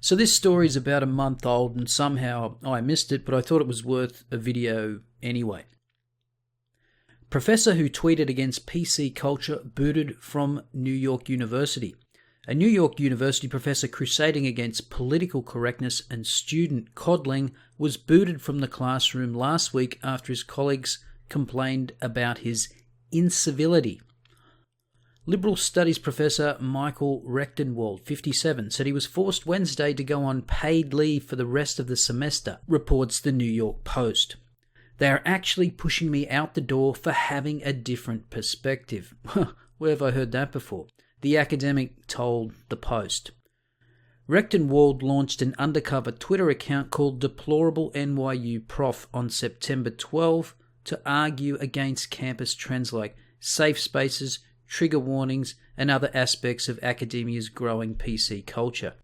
So this story is about a month old and somehow I missed it, but I thought it was worth a video anyway. Professor who tweeted against PC culture booted from New York University. A New York University professor crusading against political correctness and student coddling was booted from the classroom last week after his colleagues complained about his incivility. Liberal Studies professor Michael Rechtenwald, 57, said he was forced Wednesday to go on paid leave for the rest of the semester, reports the New York Post. They are actually pushing me out the door for having a different perspective. Where have I heard that before? The academic told the Post. Rechtenwald launched an undercover Twitter account called Deplorable NYU Prof on September 12 to argue against campus trends like safe spaces, trigger warnings, and other aspects of academia's growing PC culture.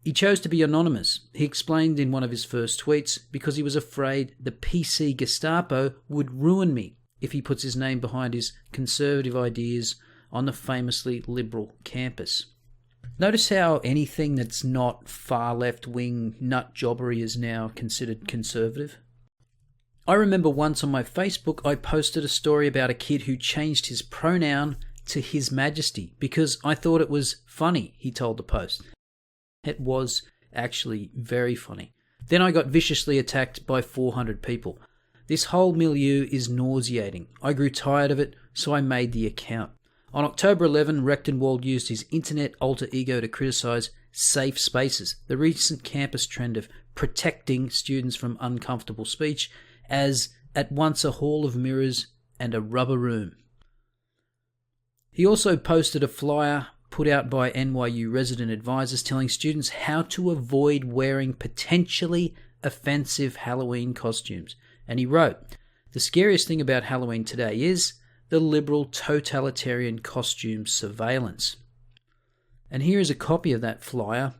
He chose to be anonymous. He explained in one of his first tweets because he was afraid the PC Gestapo would ruin me if he puts his name behind his conservative ideas on the famously liberal campus. Notice how anything that's not far left-wing nut jobbery is now considered conservative? I remember once on my Facebook I posted a story about a kid who changed his pronoun to His Majesty because I thought it was funny, he told the Post. It was actually very funny. Then I got viciously attacked by 400 people. This whole milieu is nauseating. I grew tired of it, so I made the account. On October 11, Rechtenwald used his internet alter ego to criticize safe spaces, the recent campus trend of protecting students from uncomfortable speech, as at once a hall of mirrors and a rubber room. He also posted a flyer put out by NYU resident advisors telling students how to avoid wearing potentially offensive Halloween costumes. And he wrote, "The scariest thing about Halloween today is the liberal totalitarian costume surveillance." And here is a copy of that flyer,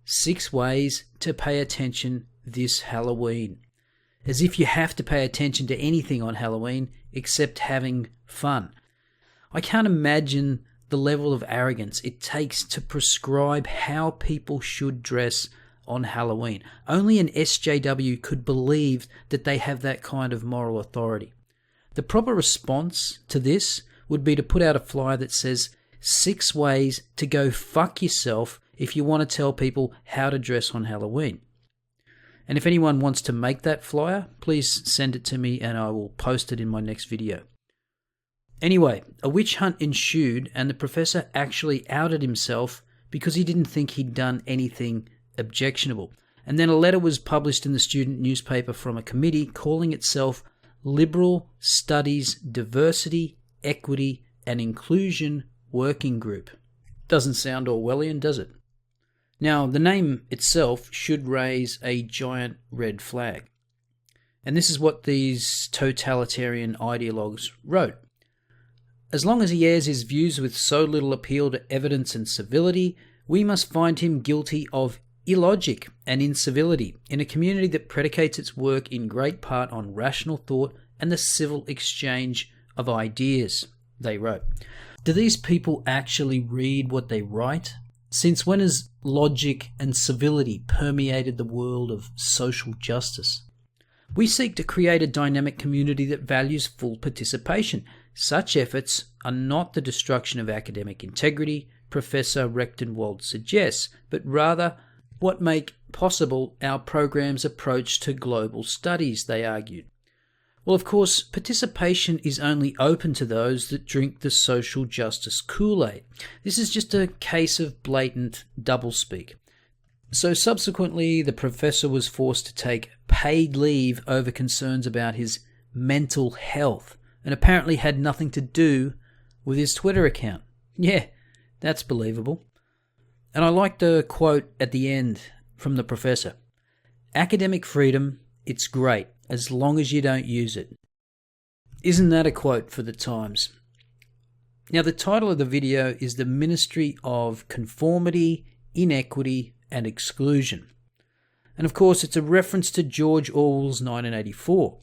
6 ways to pay attention this Halloween. As if you have to pay attention to anything on Halloween except having fun. I can't imagine the level of arrogance it takes to prescribe how people should dress on Halloween. Only an SJW could believe that they have that kind of moral authority. The proper response to this would be to put out a flyer that says 6 ways to go fuck yourself if you want to tell people how to dress on Halloween. And if anyone wants to make that flyer, please send it to me and I will post it in my next video. Anyway, a witch hunt ensued and the professor actually outed himself because he didn't think he'd done anything objectionable. And then a letter was published in the student newspaper from a committee calling itself Liberal Studies Diversity, Equity and Inclusion Working Group. Doesn't sound Orwellian, does it? Now, the name itself should raise a giant red flag. And this is what these totalitarian ideologues wrote. As long as he airs his views with so little appeal to evidence and civility, we must find him guilty of illogic and incivility in a community that predicates its work in great part on rational thought and the civil exchange of ideas, they wrote. Do these people actually read what they write? Since when has logic and civility permeated the world of social justice? We seek to create a dynamic community that values full participation. Such efforts are not the destruction of academic integrity, Professor Rechtenwald suggests, but rather what make possible our program's approach to global studies, they argued. Well, of course, participation is only open to those that drink the social justice Kool-Aid. This is just a case of blatant doublespeak. So subsequently, the professor was forced to take paid leave over concerns about his mental health, and apparently had nothing to do with his Twitter account. Yeah, that's believable. And I like the quote at the end from the professor. Academic freedom, it's great, as long as you don't use it. Isn't that a quote for the times? Now, the title of the video is The Ministry of Conformity, Inequity and Exclusion. And of course, it's a reference to George Orwell's 1984.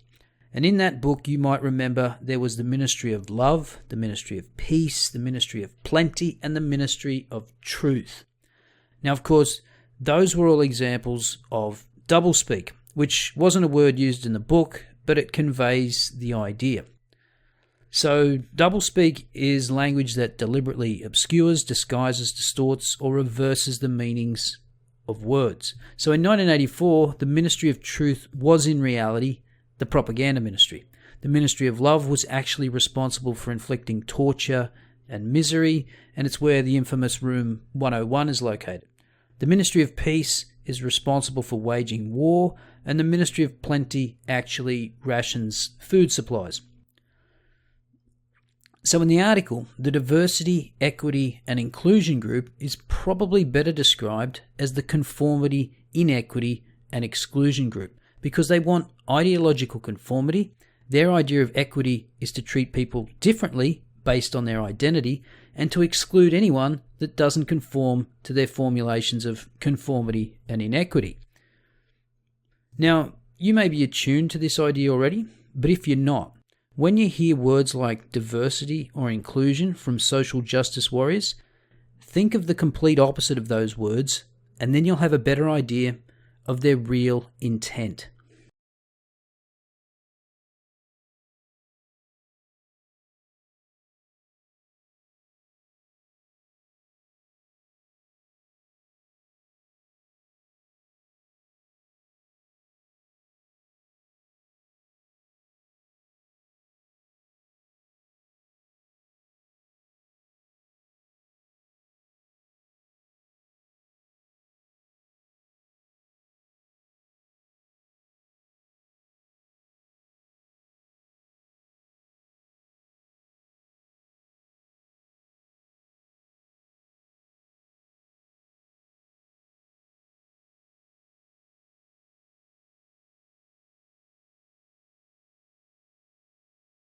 And in that book, you might remember there was the Ministry of Love, the Ministry of Peace, the Ministry of Plenty, and the Ministry of Truth. Now, of course, Those were all examples of doublespeak, which wasn't a word used in the book, but it conveys the idea. So, doublespeak is language that deliberately obscures, disguises, distorts, or reverses the meanings of words. So in 1984, the Ministry of Truth was in reality the propaganda ministry. The Ministry of Love was actually responsible for inflicting torture and misery, and it's where the infamous Room 101 is located. The Ministry of Peace is responsible for waging war, and the Ministry of Plenty actually rations food supplies. So in the article, the Diversity, Equity and Inclusion group is probably better described as the Conformity, Inequity and Exclusion group, because they want ideological conformity. Their idea of equity is to treat people differently based on their identity and to exclude anyone that doesn't conform to their formulations of conformity and inequity. Now, you may be attuned to this idea already, but if you're not, when you hear words like diversity or inclusion from social justice warriors, think of the complete opposite of those words, and then you'll have a better idea of their real intent.